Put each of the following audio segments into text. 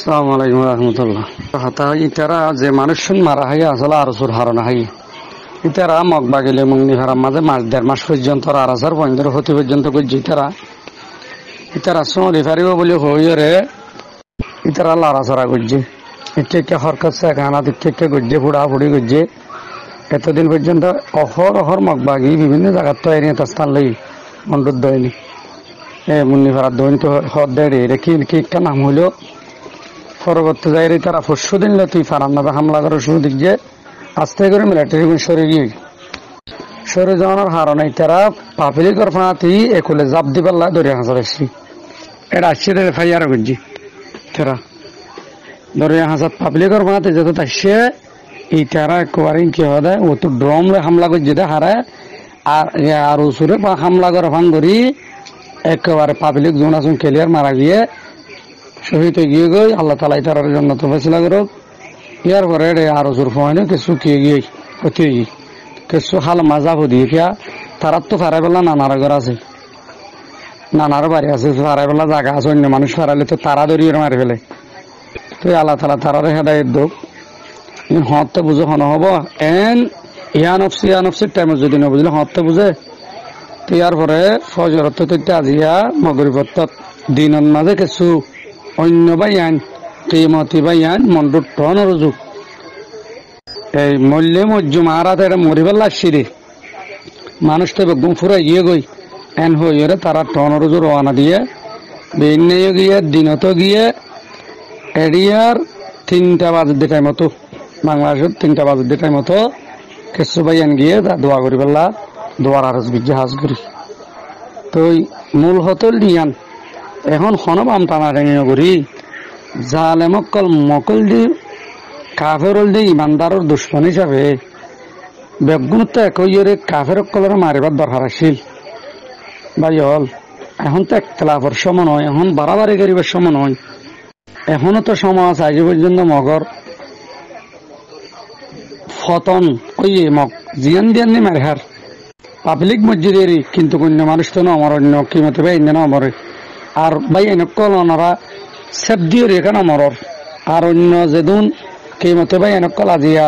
আসসালামু আলাইকুম রহমতুল্লাহ। হাতা ইতারা যে মানুষ মারা হয় আসলে আর সুর হারানো হয় ইতারা মগ বাগিলে মুংনি হারাম মাঝে মাস 1.5 মাস পর্যন্ত আর আসার পর্যন্ত হতে পর্যন্ত করছে ইতারা সময় ফারিব বলে হইরে ইতারা লড়াচড়া করছে ইচ্ছে হরকত সেখানা দিচ্ছে করছে ফুড়াফুড়ি করছে এতদিন পর্যন্ত অহর মগ বাগি বিভিন্ন জায়গার তো এনে তার স্থান লই মন্ডুর দয়নি মুন্নি ফারার দৈন তো হদ দেয় রেখে কি একটা নাম হইলো পরবর্তী জায়গায় তারা পরশু দিন তুই ফারাম না হামলা করার শুরু দিক যে আস্তে করে মিলিটারি সরে গিয়ে সরে যাওয়ার হারণে তারা পাবলিকর ফাঁতি একুলে জাপ দি পাল্লা দরিয়া হাসা বেশি এটা আসছে ফাইয়ার করছি তারা দরিয়া হাসাত পাবলিকর ফাঁতি যেত আসছে এই তারা একবারে কি হয় ও তো ড্রম হামলা করছে দে হারে আর উসুরে হামলা করে ফান করি একেবারে পাবলিক জোন আসুন ক্লিয়ার মারা গিয়ে শহীদ গিয়ে গই আল্লাহ তালা তার জন্য তো ফেসলা করুক ইয়ার পরে আরো জোর ফোন কিছু কিয়ে গিয়ে অতি কিছু হাল মাজা দিয়ে ফিয়া তার তো ফারাই বেলা নানার ঘর আছে নানার বাড়ি আছে ফারাই বেলা জায়গা আছে অন্য মানুষ ফারাইলে তো তারা ধরিয়ে মারি ফেলে তো আল্লাহ তালা তারারে হেদায়ত দোক হতে বুঝে হন হব এন ইয়ানফসির টাইমে যদি না বুঝলে হতে বুঝে তো ইয়ার পরে ফজরত আজিয়া মগরিবত দিনের মাঝে কিছু অন্য বাইয়ান কেমতি বাইয়ান মন্ডুর টন রুজুক এই মল্লে মজ্জু মারাত এটা মরিবার লাগছি রে মানুষ তো বেগুম ফুরাই গিয়ে গই এন হইরে তারা টন রুজু রওনা দিয়ে বেন্যে গিয়ে দিনত গিয়ে এরিয়ার 3টা বাজে টাইম মতো বাংলাদেশের 3টা বাজে টাইম মতো কিছু বাইয়ান গিয়ে দোয়া করি পেলা দোয়ার আরজ জাহাজ করি তো মূল হতল দিয়ান এখন হনবাম টানা টেঙে করি জালে মকল দি কাফের দি ইমানদারের দুশ্মন হিসাবে বেগুনতো একইরে কাফের কলরে মারিবার দরকার আছিল ভাই হল এখন তো একতলাফের সময় নয় এখন বাড়াবাড়ি করিবার সময় নয় এখনো তো সময় আছে আজ পর্যন্ত মগর ফতন মগ জিয়ান দিয়ান নি মারহার পাবলিক মসজিদেরই কিন্তু অন্য মানুষ তো না আমার অন্য কিমতে ভাই না আমার আর ভাই এনেকল ওনারা সেপ দিয়ে এখানে মরর আর অন্য যেদিন কেমতে ভাই এনেকল আজিয়া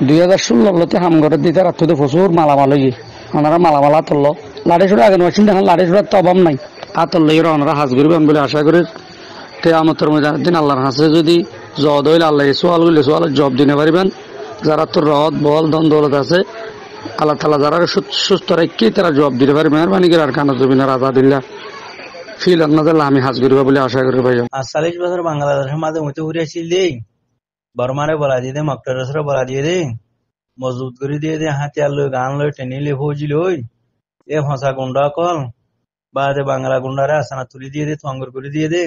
2016 হাম ঘরে দিতে রাত্রে প্রচুর মালামাল হয়ে ওনারা মালামাল আতরল লাড়ি সুড়ে আগে নয় দেখেন লাড়ি সুড়ার তো অভাব নাই আতরলে ওনারা হাজ করবেন বলে আশা করি কেয়ামতের দিন আল্লাহর হাসে যদি জদ হইলে আল্লাহ সোয়ালগুলি সোয়ালের জব দিতে পারিবেন যারা তোর রদ বল ধন দৌলত আছে আল্লাহ তালা যারা সুস্থ রেখে তারা জব দিতে পারে মেহরবানি করে আর কানা জমিনের আজাদিল্লা ফিল আপনাদের আমি হাজ করিবা বলে আশা করি ভাই 40 বছর বাংলাদেশের মাঝে মতো ঘুরে আসছিল দেই বর্মারে বলা দিয়ে দে মক্তরসরে বলা দিয়ে দে মজবুত করে দিয়ে দে হাতিয়ার লই গান লই টেনিলে ফৌজি লই এ ভাষা গুন্ডা কল বা বাংলা গুন্ডারে আসানা তুলি দিয়ে দে তঙ্গর করে দিয়ে দে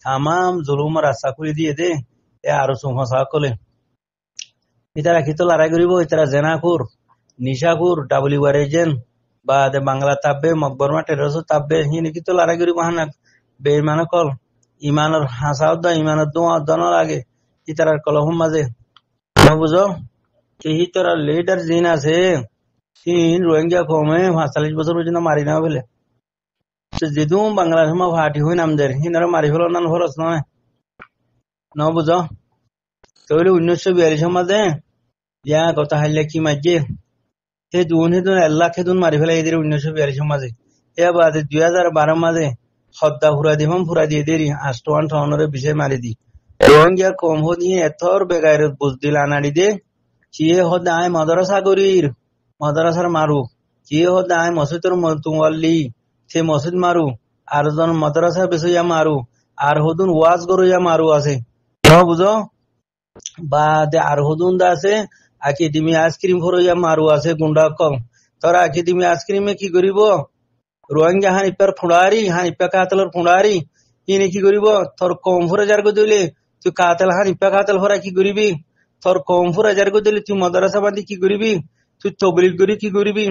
তামাম জুলুম রাস্তা করে দিয়ে দে এ আরো ভাষা কলে ইতারা কি তো লড়াই করিব ইতারা জেনাকুর নিশাকুর WR এজেন্ট বা বাংলা তাববে মকবরমা টেরোসো তাববে হিনি কি তো লড়াই করিব হানা বেঈমান কল ইমানের হাসাও দা ইমানের দোয়া দন লাগে ইতারার কলহম মাঝে বুঝো কি তোরা লিডার জিন আছে তিন রোহিঙ্গা কমে 45 বছর পর্যন্ত মারি না ফেলে যেদু বাংলাদেশ মা ভাটি হই নামদের হিনারা মারি ফেলো না খরচ নয় ন বুঝো তৈরি 1942 মাঝে ইয়া কথা হাইলে কি মাঝে হে দুন আল্লাহ খেদুন মারি ফেলে এদের 1942 মাঝে এ বাদে 2012 মাঝে হদ্দা ফুরা দিবাম ফুরা দিয়ে দেরি আষ্টওয়ান টাউনের বিষয় মারি দি রোহিঙ্গা কম হদিয়ে এতর বেগাইর বুঝদিল আনাড়ি দে চিয়ে হদা আয় মাদ্রাসা করির মাদ্রাসার মারু চিয়ে হদা আয় মসজিদের তুয়াল্লি সে মসজিদ মারু আর জন মাদ্রাসা বিষয়া মারু আর হদুন ওয়াজ গরইয়া মারু আছে বুঝো বা আর হদুন দা আছে একাডেমি আইসক্রিম ফরইয়া মারু আছে গুন্ডা কম তোরা একাডেমি আইসক্রিমে কি করিব রোহিঙ্গা হানিপার ফুড়ারি হানিপা কাতলের ফুড়ারি ইনি কি করিব তোর কম ফুরে যার গো দিলে তুই কাতল হানিপা কাতল ফরা কি করিবি তোর কম ফুরে যার গো দিলে তুই মাদ্রাসা বাঁধি কি করিবি তুই তবলিগ করি কি করিবি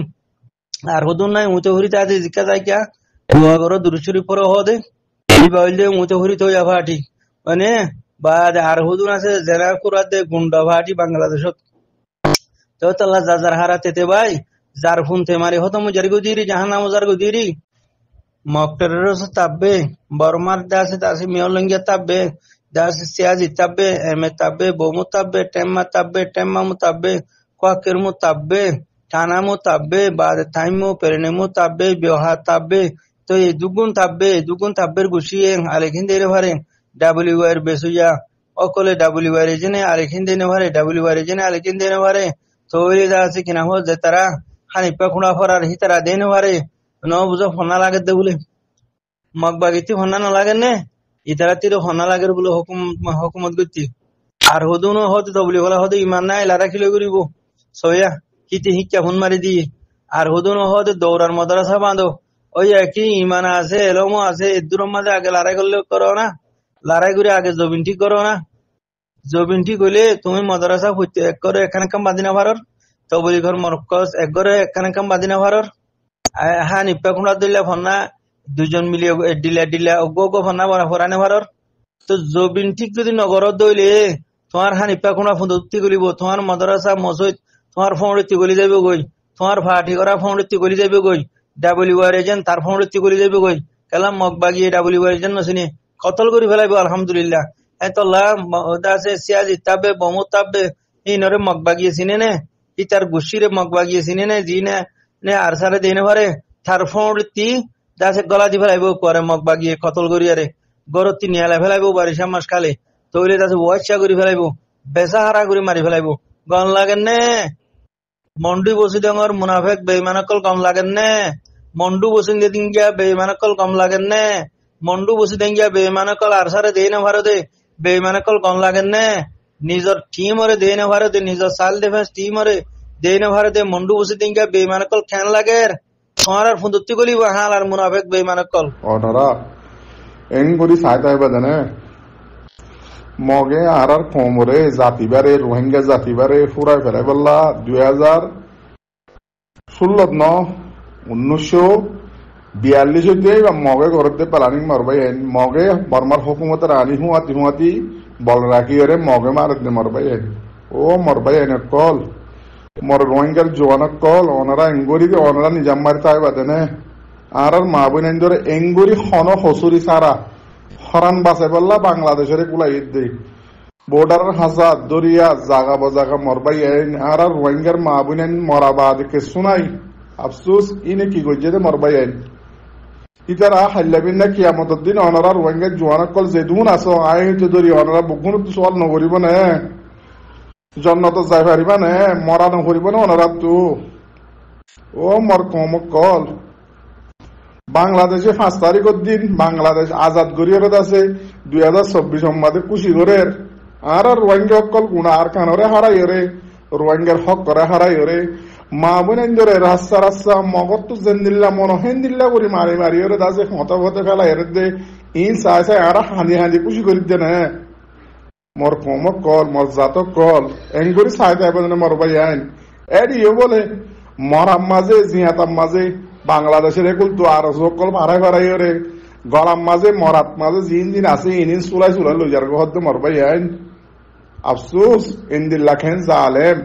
আর হদুন নাই উঁচু হরিতে আছে জিজ্ঞা যায় কিয়া দোয়া করো দুরুশরীফ পরে হদে এই বাইলে উঁচু হরিতে হইয়া ভাটি মানে বা আর হদুন আছে জেরা কুরাতে গুন্ডা ভাটি বাংলাদেশত তো তাল্লা যার হারাতে ভাই যার ফোন তে মারি হতো মুজার গুদিরি জাহান্নাম মুজার গুদিরি মকটেরস তাববে বর্মার দাসে তাসে মিয়লঙ্গিয়া তাববে das siyazi tabbe eme tabbe bomu tabbe temma mu tabbe kwakir mu tabbe টানা mu tabbe বাদ টাইমু পেরনে mu tabbe ব্যবহার tabbe তো এই দুগুণ তাব্বের গুছিয়ে আলেখিন দেনে ভারে ডাব্লিউ এর বেসুয়া অকলে ডাব্লিউ এর জেনে আলেখিন দেনে ভারে ডাব্লিউ এর জেনে আলেখিন দেনে ভারে তো ওই দা আছে কিনা হো যে তারা হানিপা খুঁড়া ফরার হিতারা দেনে ভারে ন বুঝো ফোনা লাগে দে বলে মগবাগিতি ফোনা না লাগে নে ইতারা তীর ফোনা লাগে বলে হুকুমত গতি আর হদুনো হতে তবলি বলা হতে ইমান নাই লারা খিলে করিব সয়া হিতে হিক্কা ফোন মারি দিয়ে আর হদুনো হতে দৌড়ার মাদ্রাসা বাঁধো ওই একই ইমান আছে এলমও আছে এদুর মাঝে আগে লড়াই করলে করো না লড়াই করে আগে জবিন ঠিক করো না জবিন ঠিক হইলে তুমি মাদ্রাসা এক করে এখানে কাম বাদিনা ভারর তবলি ঘর মরকস এক করে এখানে কাম বাদিনা ভারর হ্যাঁ নিপা খুঁড়া দিলে ফন্না দুজন মিলিয়ে ডিলা গো ফন্না ফরানে ভারর তো জবিন ঠিক যদি নগরত দইলে তোমার হ্যাঁ নিপা খুঁড়া ফুঁদতি গলিব তোমার মাদ্রাসা মসজিদ তোমার ফোঁড়তি গলি যাবে গই তোমার ফাটি করা ফোঁড়তি গলি যাবে গই ডাব্লিউ আর এজেন্ট তার ফোঁড়তি গলি যাবে গই কালাম মগ বাগিয়ে ডাব্লিউ আর এজেন্ট নছিনি কতল করে ফেলাইব আলহামদুলিল্লাহ এতলা আছে সিয়াজ ইতাবে বমু তাবে ইনরে মগ বাগিয়ে চিনে নে ই তার গুছিরে মগ বাগিয়ে চিনে নে জি নে আর সারে দিনে পারে তার ফোঁড়তি দাসে গলা দি ফেলাইব পরে মগ বাগিয়ে কতল করিয়ারে গরতি নিয়ালে ফেলাইব বারিশা মাস খালে তৈলে দাসে ওয়াচ্ছা করে ফেলাইব বেসা হারা করে মারি ফেলাইব গন লাগেন নে মন্ডু বসি ডর মুনাফেক বেইমানকল কম লাগেন নে মন্ডু বসি দিঙ্গিয়া বেইমানকল কম লাগেন নে মন্ডু বসি দিঙ্গিয়া বেইমানকল আর সারে দেই না ভারতে বেইমানকল কম লাগেন নে নিজর টিমরে দেই না ভারতে নিজর সাল ডিফেন্স টিমরে দেই না ভারতে মন্ডু বসি দিঙ্গিয়া বেইমানকল খেন লাগের তোমার আর ফুন্দুত্তি গলিব হাল আর মুনাফেক বেইমানকল অনরা এঙ্গুরি সাইতাই বাদনে মগে আর কোমরে জাতিবারে রোহিঙ্গা জাতিবারে ফুরাই ফেলাই বললা 2016 1942 বা মগে করতে প্ল্যানিং মারবাই মগে বর্মার হুকুমতের আনি হুয়াতি বল রাখি রে মগে মারতে মারবাই ও মারবাই কল মর রোহিঙ্গার জোয়ান কল ওনারা ওনারা নিজাম মারি তাই বাদেনে আর মা বোন এঙ্গুরি খন হসুরি সারা হরান বাসে বললা বাংলাদেশের কুলাই দেই বর্ডার হাজার দরিয়া জাগা বজাগা মরবাই আর রোহিঙ্গার মা বোন মরাবাদ কে শুনাই আফসোস ইনে কি গজ্জে মরবাই ইতারা হাল্লাবিন না কিয়ামতের দিন অনারা রোহিঙ্গার জোয়ান কল যেদুন আসো আয় হইতে ধরি অনারা বুকুন সওয়াল নকরিব না জন্নত যাই পারিবা না মরা নকরিব না অনারা তো ও মর কম কল বাংলাদেশে 5 তারিখের দিন বাংলাদেশ আজাদ করিয়ে আছে 2024 সম্মাদে খুশি করে আর রোহিঙ্গা কল গুণা আর কানরে হারাই রে রোহিঙ্গার হক করে হারাই রে মা বোন ধরে রাস্তা মগত তো জেন্দিল্লা মনহেন দিল্লা করে মারি রে দাসে মত হতে ফেলা এর দে ইন সাই আর হানি খুশি করি দে না মোর কম কল মোর জাত কল এঙ্গুরি সাইতে বলে মোর ভাই আইন এডিও বলে মরাম মাঝে জিয়াতাম মাঝে বাংলাদেশের একুল তো আর সকল ভাড়াই রে গলাম মাঝে মরাত মাঝে জিন আছে ইনিন চুলাই লই যার ঘর মর ভাই আইন আফসোস ইন্দিল্লা খেন জালেম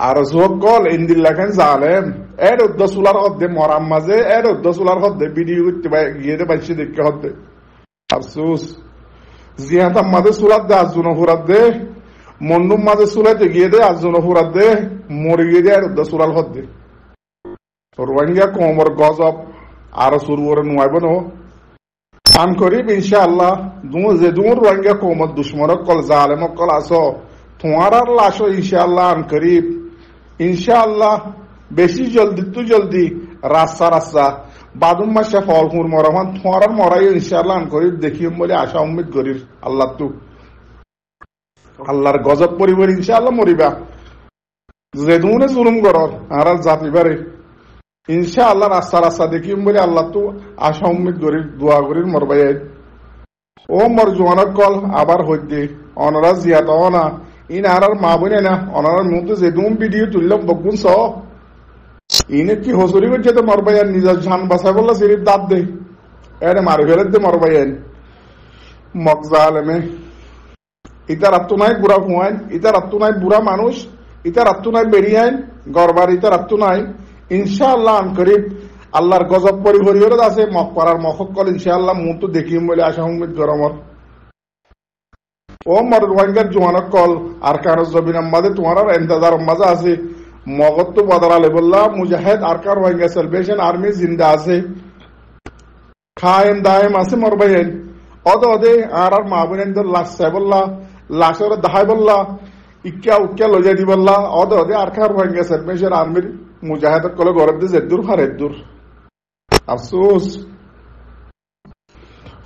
আর সকল ইন্দিল্লা খান জালেম এর উদ্দ সুলার হদ্দে মরাম মাঝে এর উদ্দ সুলার হদ্দে ভিডিও করতে গিয়ে বাইশে দেখতে হদ্দে আফসোস জিয়াতাম মাঝে সুলার দে আজুন ফুরাত দে মন্ডুম মাঝে সুলাইতে গিয়ে দে আজুন ফুরাত দে মরে গিয়ে দে এর উদ্দ সুলার হদ্দে রোহিঙ্গা কোমর গজব আর সুরবরে নুয়াইব ন কাম করিব ইনশাআল্লাহ যে দুমর রোহিঙ্গা কোমর দুশ্মন কল জালেম কল আসো তোমার আর লাশো ইনশাআল্লাহ আন করিব ইনশাআল্লাহ বেশি জলদি রাস্তা বাদুম মাসে ফল হুর মরামান তোমার আর মরাই ইনশাআল্লাহ আন করিব দেখিম বলে আশা উম্মিদ করিব আল্লাহ তু আল্লাহর গজব পরিবার ইনশাআল্লাহ মরিবা যে দুনে জুলুম করর আর জাতি বারে ইনশাআল্লাহ রাস্তা দেখিম বলে আল্লাহ তু আশা উম্মিদ করিব দোয়া করির মরবাই ও মর জোয়ানক কল আবার হইতে অনরা জিয়াত না ইন আর মা বোনে না অনার মধ্যে যে দুম ভিডিও তুললাম বকুন স ইনে কি হসুরি করছে তো মরবাই নিজের জান বাঁচা বললা সিরিপ দাঁত দে এরে মারি ফেলে দে মরবাই মগজা আলেমে ইতার আত্মু নাই বুড়া ফুয়াইন ইতার আত্মু নাই বুড়া মানুষ ইতার আত্মু নাই বেরিয়াইন গরবার ইতার আত্মু নাই ইনশাআল্লাহ আন করিব আল্লাহর গজব পরিহরিয়র আছে মক করার মহকল ইনশাআল্লাহ মুন তো দেখিম বলে আশা উম্মীদ গরমর ও মর রোহিঙ্গার জোয়ানক কল আর কার জবিনাম মাঝে তোমার ইন্তজার মাঝে আছে মগত তো বদরা লেবল্লা মুজাহিদ আর কার রোহিঙ্গা সেলিব্রেশন আর্মি জিন্দা আছে খায়েম দায়েম আছে মর ভাইয়েন অদে আর মাহবুবের লাশ সাহেবল্লা লাশের দাহাই বললা ইক্কা উক্কা লজা দি বললা অদে আর কার রোহিঙ্গা সেলিব্রেশন আর্মির মুজাহিদ কলে গরব দিয়ে জেদ্দুর হারেদ্দুর আফসোস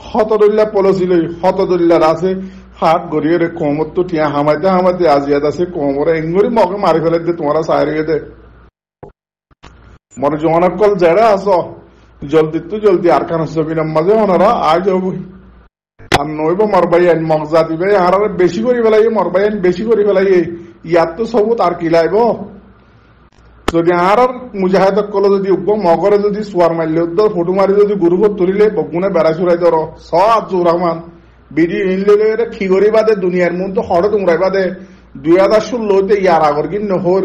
হতদুল্লাহ পলছিল হতদুল্লাহ আছে হাত গড়িয়ে রে কোমর তো টিয়া হামাইতে হামাইতে আজিয়াদ আছে কোমরে এঙ্গুরি মগে মারি ফেলে দে তোমারা সাইরে দে মনে জমানক কল যারা আছো জলদি আর কান জবিনাম মাঝে ওনারা আজ হব আর নইব মরবাই আইন মগজা দিবে আর বেশি করে ফেলাই মরবাই আইন বেশি করে ফেলাই ইয়াত তো সবুত আর কি লাইব যদি আর মুজাহিদ কল যদি মগরে যদি সোয়ার মারলে উদ্দর ফটো মারি যদি গুরুপর তুলিলে বগুনে বেড়া চুরাই ধর সব জোরামান বিডি ইনলে কি করি বাদে দুনিয়ার মন তো হড় তোমরাই বাদে 2016 ইয়ার আগর কি নহর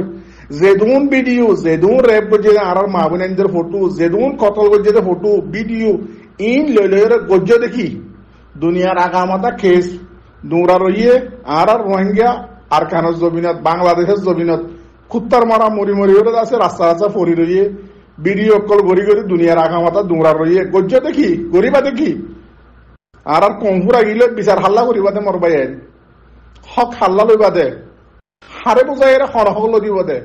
যেদুন ভিডিও যেদুন রেপ গজে আর মাহবুবের ফটো যেদুন কতল গজে ফটো ভিডিও ইন লইলে গজ্জ দেখি দুনিয়ার আগামাতা কেস দুরা রইয়ে আর রোহিঙ্গা আর কানস জমিনত বাংলাদেশের জমিনত কুত্তার মারা মরি ওরে আছে রাস্তা ফরি রইয়ে ভিডিও কল গড়ি দুনিয়ার আগামাতা দুরা রইয়ে গজ্জ দেখি গরিবা দেখি আর কমপুরা গিলে বিচার হাল্লা করিবাদে মরবাই হক হাল্লা লইবাদে হারে বোঝাই হর হক দিব দে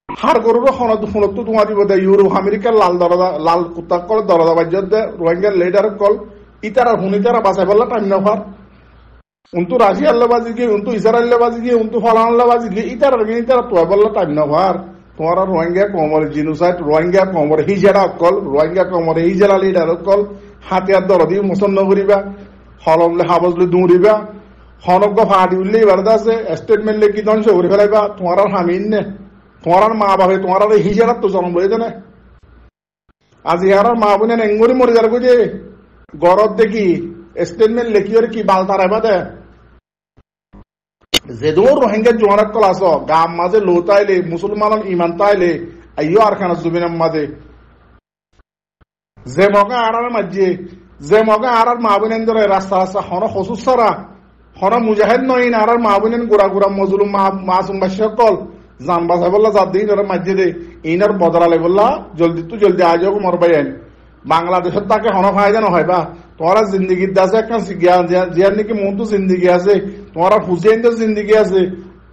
হার গরুর ফোনত তোমার দিব দে ইউরোপ আমেরিকার লাল কুত্তা কল দরজা বাজ্যত দে রোহিঙ্গার লিডার কল ইতারা হুনিতারা বাঁচাই ফেললা টাইম নফার উন্তু রাশিয়ার বাজি গিয়ে উন্তু ইসরায়েল বাজি গিয়ে উন্তু ফলান বাজি গিয়ে ইতারা তোয়া বললা টাইম নফার তোমার রোহিঙ্গা কমর জিনুসাইড রোহিঙ্গা কমর হিজেরা কল রোহিঙ্গা কমর হিজেরা লিডার কল হাতিয়ার দরদি মুসন্ন করিবা হলমলে হাবজলে দৌড়িবা হনজ্ঞ ফাটি উঠলে এবার আছে স্টেটমেন্ট লেখি ধ্বংস করে ফেলাইবা তোমার হামিন নে তোমার মা বাবা তোমার হিজেরাত তো জন্ম হয়েছে না আজ ইয়ার মা বোনের এঙ্গুরি মরে যার বুঝে গরব দেখি স্টেটমেন্ট লেখি কি বাল তারাইবা দে যেদুর রোহিঙ্গা জোয়ানক কল আস গাম মাঝে লো তাইলে মুসলমান ইমান তাইলে আইও আর খানা জমিনার মাঝে যে মগা আর মাঝে যে মগা আর মাহবুবের রাস্তা হন হসুসারা হন মুজাহিদ নয় আর মাহবুবের গোড়া মজলুম মাসুম বাসী কল জান বাসা বললা যার দিন ওরা মাঝে দে ইনার বদলালে বললা জলদি আজ হোক মরবাই আইন বাংলাদেশের তাকে হন ফায়দা নহয় বা তোমারা জিন্দগির দাসে একটা জিয়ার নাকি মন তো জিন্দগি আছে তোমারা ফুজিয়াইন্দের জিন্দগি আছে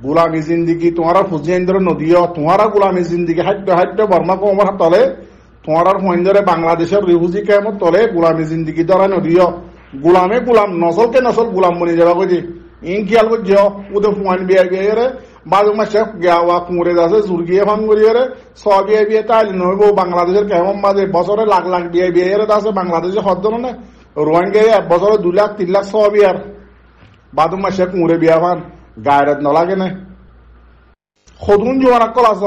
গোলামী জিন্দগি তোমারা ফুজিয়াইন্দের নদীয় তোমারা গোলামী জিন্দগি হাইট বর্মা কমর তলে তোমার ফোনরে বাংলাদেশের রিফিউজি ক্যাম্পর তলে গোলামী জিন্দগি দ্বারা নদীয় গোলামে গোলাম নসলকে নসল গোলাম বনি যাবা কই ইন খেয়াল করছ ওদের ফোন বিয়ে বাজু মাসে গাওয়া কুঁড়ে যাচ্ছে জুরগিয়ে ফান করিয়ে সব বিয়ে তাইলে নইব বাংলাদেশের কেমন মাঝে বছরে লাখ বিয়ে আছে বাংলাদেশে হদ না রোহিঙ্গা বছরে 2 লাখ 3 লাখ সব বিয়ার বাদু মাসে কুঁড়ে বিয়া ফান গায়ের নলাগে না সদুন জোয়ান কল আস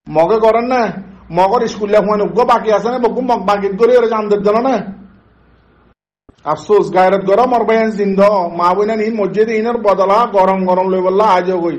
মগে করেন না মগর স্কুলে ফোন বাকি আছে না বকু মগ বাকি করে জানদের জানো না আফসোস গায়রত গরম আর বাইন জিন্দ মা বইনা নিন মসজিদে ইনার বদলা গরম লই বললা আজ কই